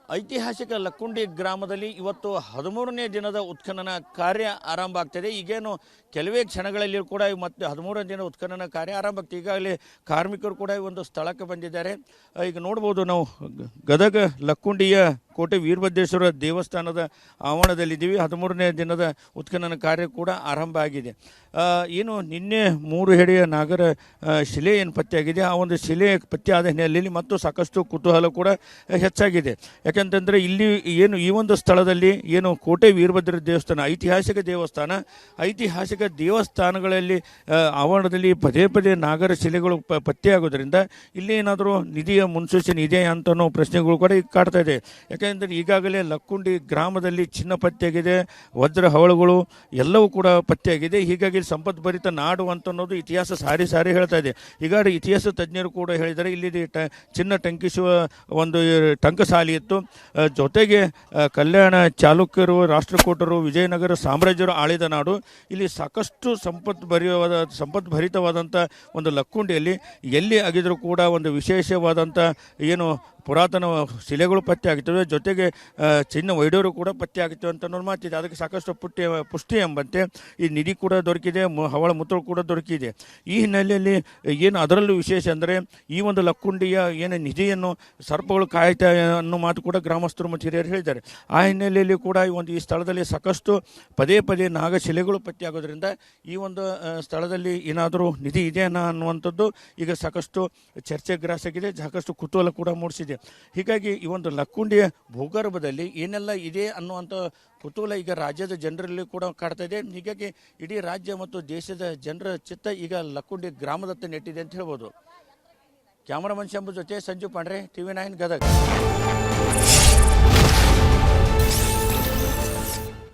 ಐತಿಹಾಸಿಕ ಲಕ್ಕುಂಡಿ ಗ್ರಾಮದಲ್ಲಿ ಇವತ್ತು 13ನೇ ದಿನದ ಉತ್ಖನನ ಕಾರ್ಯ ಆರಂಭ ಆಗ್ತದೆ. ಈಗೇನು ಕೆಲವೇ ಕ್ಷಣಗಳಲ್ಲಿ ಕೂಡ ಮತ್ತೆ 13ನೇ ದಿನ ಉತ್ಖನನ ಕಾರ್ಯ ಆರಂಭ ಆಗ್ತದೆ. ಈಗಾಗಲೇ ಕಾರ್ಮಿಕರು ಕೂಡ ಒಂದು ಸ್ಥಳಕ್ಕೆ ಬಂದಿದ್ದಾರೆ. ಈಗ ನೋಡ್ಬೋದು ನಾವು ಗದಗ ಲಕ್ಕುಂಡಿಯ ಕೋಟೆ ವೀರಭದ್ರೇಶ್ವರ ದೇವಸ್ಥಾನದ ಆವರಣದಲ್ಲಿದ್ದೀವಿ. 13ನೇ ದಿನದ ಉತ್ಖನನ ಕಾರ್ಯ ಕೂಡ ಆರಂಭ ಆಗಿದೆ. ಏನು ನಿನ್ನೆ 3 ಹೆಡೆಯ ನಾಗರ ಶಿಲೆ ಏನು ಪತ್ತೆಯಾಗಿದೆ, ಆ ಒಂದು ಶಿಲೆ ಪತ್ತೆಯಾದ ಹಿನ್ನೆಲೆಯಲ್ಲಿ ಮತ್ತು ಸಾಕಷ್ಟು ಕುತೂಹಲ ಕೂಡ ಹೆಚ್ಚಾಗಿದೆ. ಯಾಕೆಂತಂದರೆ ಇಲ್ಲಿ ಏನು ಈ ಒಂದು ಸ್ಥಳದಲ್ಲಿ ಏನು ಕೋಟೆ ವೀರಭದ್ರ ದೇವಸ್ಥಾನ ಐತಿಹಾಸಿಕ ದೇವಸ್ಥಾನಗಳಲ್ಲಿ ಆವರಣದಲ್ಲಿ ಪದೇ ಪದೇ ನಾಗರ ಶಿಲೆಗಳು ಪತ್ತೆಯಾಗೋದ್ರಿಂದ ಇಲ್ಲಿ ಏನಾದರೂ ನಿಧಿಯ ಮುನ್ಸೂಚನೆ ಇದೆಯಾ ಅಂತ ಪ್ರಶ್ನೆಗಳು ಕೂಡ ಈಗ ಕಾಡ್ತಾ ಇದೆ. ಯಾಕೆಂದರೆ ಈಗಾಗಲೇ ಲಕ್ಕುಂಡಿ ಗ್ರಾಮದಲ್ಲಿ ಚಿನ್ನ ಪತ್ತೆಯಾಗಿದೆ, ವಜ್ರ ಹವಳುಗಳು ಎಲ್ಲವೂ ಕೂಡ ಪತ್ತೆಯಾಗಿದೆ. ಹೀಗಾಗಿ ಸಂಪದ್ಭರಿತ ನಾಡು ಅಂತ ಅನ್ನೋದು ಇತಿಹಾಸ ಸಾರಿ ಹೇಳ್ತಾ ಇದೆ. ಹೀಗಾಗಿ ಇತಿಹಾಸ ತಜ್ಞರು ಕೂಡ ಹೇಳಿದ್ದಾರೆ ಇಲ್ಲಿ ಚಿನ್ನ ಟಂಕಿಸುವ ಒಂದು ಟಂಕಸಾಲಿ ಇತ್ತು. ಜೊತೆಗೆ ಕಲ್ಯಾಣ ಚಾಲುಕ್ಯರು, ರಾಷ್ಟ್ರಕೂಟರು, ವಿಜಯನಗರ ಸಾಮ್ರಾಜ್ಯರು ಆಳಿದ ನಾಡು. ಇಲ್ಲಿ ಸಾಕಷ್ಟು ಸಂಪದ್ಭರಿತವಾದಂಥ ಒಂದು ಲಕ್ಕುಂಡಿಯಲ್ಲಿ ಎಲ್ಲಿ ಆಗಿದ್ರೂ ಕೂಡ ಒಂದು ವಿಶೇಷವಾದಂಥ ಏನು ಪುರಾತನ ಶಿಲೆಗಳು ಪತ್ತೆ ಆಗ್ತವೆ, ಜೊತೆಗೆ ಚಿನ್ನ ವೈಡೂರು ಕೂಡ ಪತ್ತೆ ಆಗ್ತವೆ ಅಂತ ಅನ್ನೋದು ಮಾತಿದೆ. ಅದಕ್ಕೆ ಸಾಕಷ್ಟು ಪುಷ್ಟಿ ಎಂಬಂತೆ ಈ ನಿಧಿ ಕೂಡ ದೊರಕಿದೆ, ಹವಳ ಮೂತ್ರ ಕೂಡ ದೊರಕಿದೆ. ಈ ಹಿನ್ನೆಲೆಯಲ್ಲಿ ಏನು ಅದರಲ್ಲೂ ವಿಶೇಷ ಅಂದರೆ ಈ ಒಂದು ಲಕ್ಕುಂಡಿಯ ಏನು ನಿಧಿಯನ್ನು ಸರ್ಪಗಳು ಕಾಯ್ತಾ ಅನ್ನೋ ಮಾತು ಕೂಡ ಗ್ರಾಮಸ್ಥರು ಮತ್ತು ಹಿರಿಯರು ಹೇಳಿದ್ದಾರೆ. ಆ ಹಿನ್ನೆಲೆಯಲ್ಲಿ ಕೂಡ ಈ ಸ್ಥಳದಲ್ಲಿ ಸಾಕಷ್ಟು ಪದೇ ನಾಗಶಿಲೆಗಳು ಪತ್ತೆ ಆಗೋದ್ರಿಂದ ಈ ಒಂದು ಸ್ಥಳದಲ್ಲಿ ಏನಾದರೂ ನಿಧಿ ಇದೆಯಾ ಅನ್ನುವಂಥದ್ದು ಈಗ ಸಾಕಷ್ಟು ಚರ್ಚೆ ಗ್ರಾಸಾಗಿದೆ, ಸಾಕಷ್ಟು ಕುತೂಹಲ ಕೂಡ ಮೂಡಿಸಿದೆ. ಹೀಗಾಗಿ ಈ ಒಂದು ಲಕ್ಕುಂಡಿಯ ಭೂಗರ್ಭದಲ್ಲಿ ಏನೆಲ್ಲ ಇದೆ ಅನ್ನುವಂಥ ಕುತೂಹಲ ಈಗ ರಾಜ್ಯದ ಜನರಲ್ಲಿ ಕೂಡ ಕಾಡ್ತಾ ಇದೆ. ಹೀಗಾಗಿ ಇಡೀ ರಾಜ್ಯ ಮತ್ತು ದೇಶದ ಜನರ ಚಿತ್ತ ಈಗ ಲಕ್ಕುಂಡಿ ಗ್ರಾಮದತ್ತ ನೆಟ್ಟಿದೆ ಅಂತ ಹೇಳ್ಬೋದು. ಕ್ಯಾಮರಾಮನ್ ಶಂಭು ಜೊತೆ ಸಂಜು ಪಾಂಡ್ರೆ, TV9 ಗದಗ.